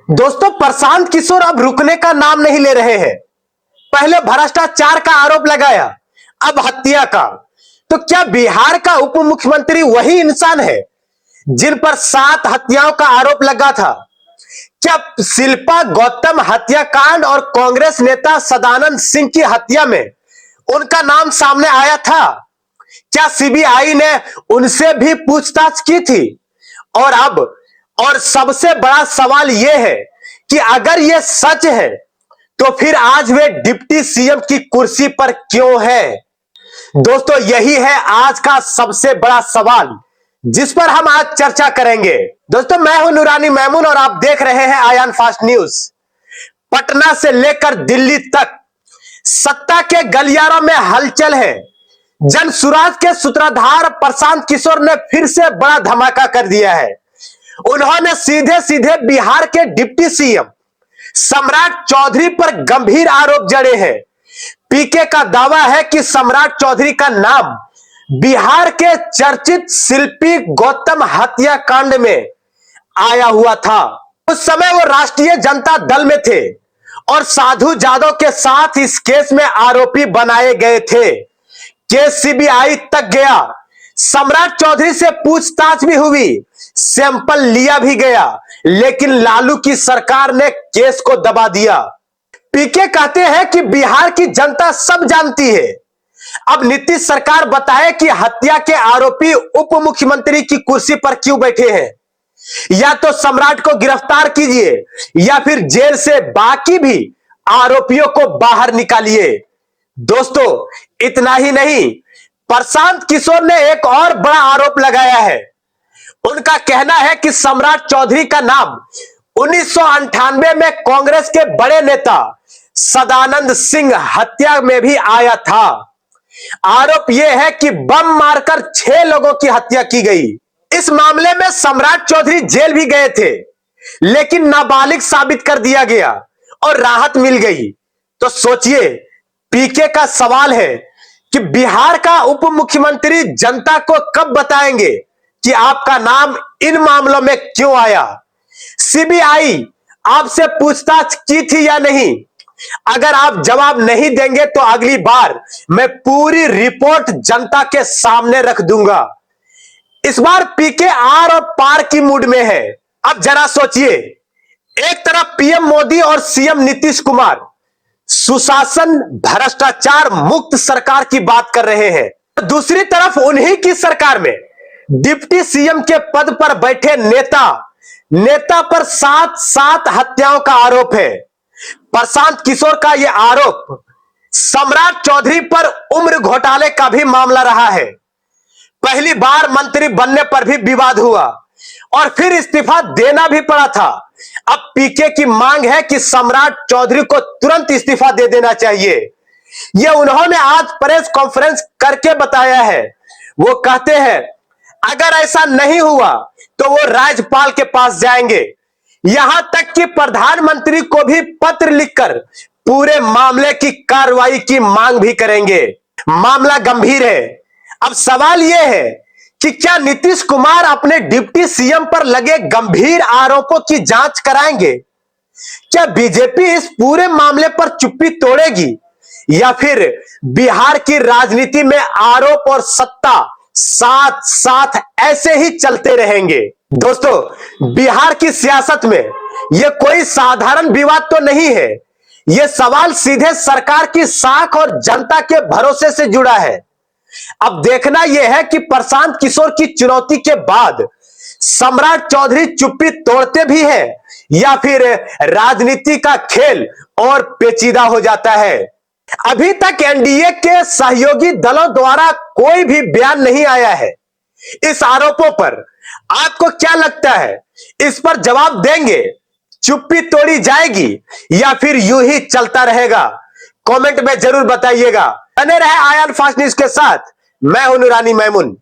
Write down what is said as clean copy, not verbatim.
दोस्तों, प्रशांत किशोर अब रुकने का नाम नहीं ले रहे हैं। पहले भ्रष्टाचार का आरोप लगाया, अब हत्या का। तो क्या बिहार का उप मुख्यमंत्री वही इंसान है जिन पर 7 हत्याओं का आरोप लगा था? क्या शिल्पा गौतम हत्याकांड और कांग्रेस नेता सदानंद सिंह की हत्या में उनका नाम सामने आया था? क्या सीबीआई ने उनसे भी पूछताछ की थी? और सबसे बड़ा सवाल यह है कि अगर यह सच है तो फिर आज वे डिप्टी सीएम की कुर्सी पर क्यों है? दोस्तों, यही है आज का सबसे बड़ा सवाल जिस पर हम आज चर्चा करेंगे। दोस्तों, मैं हूं नूरानी मैमून और आप देख रहे हैं आयान फास्ट न्यूज। पटना से लेकर दिल्ली तक सत्ता के गलियारों में हलचल है। जन सुराज के सूत्रधार प्रशांत किशोर ने फिर से बड़ा धमाका कर दिया है। उन्होंने सीधे सीधे बिहार के डिप्टी सीएम सम्राट चौधरी पर गंभीर आरोप जड़े हैं। पीके का दावा है कि सम्राट चौधरी का नाम बिहार के चर्चित शिल्पी गौतम हत्याकांड में आया हुआ था। उस समय वो राष्ट्रीय जनता दल में थे और साधु जादव के साथ इस केस में आरोपी बनाए गए थे। केस सीबीआई तक गया। सम्राट चौधरी से पूछताछ भी हुई, सैंपल लिया भी गया, लेकिन लालू की सरकार ने केस को दबा दिया। पीके कहते हैं कि बिहार की जनता सब जानती है। अब नीतीश सरकार बताए कि हत्या के आरोपी उप मुख्यमंत्री की कुर्सी पर क्यों बैठे हैं। या तो सम्राट को गिरफ्तार कीजिए या फिर जेल से बाकी भी आरोपियों को बाहर निकालिए। दोस्तों, इतना ही नहीं, प्रशांत किशोर ने एक और बड़ा आरोप लगाया है। उनका कहना है कि सम्राट चौधरी का नाम 1998 में कांग्रेस के बड़े नेता सदानंद सिंह हत्या में भी आया था। आरोप यह है कि बम मारकर 6 लोगों की हत्या की गई। इस मामले में सम्राट चौधरी जेल भी गए थे, लेकिन नाबालिग साबित कर दिया गया और राहत मिल गई। तो सोचिए, पीके का सवाल है कि बिहार का उप मुख्यमंत्री जनता को कब बताएंगे कि आपका नाम इन मामलों में क्यों आया। सीबीआई आपसे पूछताछ की थी या नहीं? अगर आप जवाब नहीं देंगे तो अगली बार मैं पूरी रिपोर्ट जनता के सामने रख दूंगा। इस बार पीके आर और पार की मूड में है। अब जरा सोचिए, एक तरफ पीएम मोदी और सीएम नीतीश कुमार सुशासन भ्रष्टाचार मुक्त सरकार की बात कर रहे हैं, दूसरी तरफ उन्हीं की सरकार में डिप्टी सीएम के पद पर बैठे नेता पर 7 हत्याओं का आरोप है। प्रशांत किशोर का यह आरोप सम्राट चौधरी पर उम्र घोटाले का भी मामला रहा है। पहली बार मंत्री बनने पर भी विवाद हुआ और फिर इस्तीफा देना भी पड़ा था। अब पीके की मांग है कि सम्राट चौधरी को तुरंत इस्तीफा दे देना चाहिए। यह उन्होंने आज प्रेस कॉन्फ्रेंस करके बताया है। वो कहते हैं अगर ऐसा नहीं हुआ तो वो राज्यपाल के पास जाएंगे, यहां तक कि प्रधानमंत्री को भी पत्र लिखकर पूरे मामले की कार्रवाई की मांग भी करेंगे। मामला गंभीर है। अब सवाल यह है कि क्या नीतीश कुमार अपने डिप्टी सीएम पर लगे गंभीर आरोपों की जांच कराएंगे? क्या बीजेपी इस पूरे मामले पर चुप्पी तोड़ेगी या फिर बिहार की राजनीति में आरोप और सत्ता साथ साथ ऐसे ही चलते रहेंगे? दोस्तों, बिहार की सियासत में यह कोई साधारण विवाद तो नहीं है। यह सवाल सीधे सरकार की साख और जनता के भरोसे से जुड़ा है। अब देखना यह है कि प्रशांत किशोर की चुनौती के बाद सम्राट चौधरी चुप्पी तोड़ते भी हैं या फिर राजनीति का खेल और पेचीदा हो जाता है। अभी तक एनडीए के सहयोगी दलों द्वारा कोई भी बयान नहीं आया है इस आरोपों पर। आपको क्या लगता है, इस पर जवाब देंगे? चुप्पी तोड़ी जाएगी या फिर यूं ही चलता रहेगा? कमेंट में जरूर बताइएगा। बने रहे आयान फास्ट न्यूज के साथ। मैं हूं नूरानी मैमून।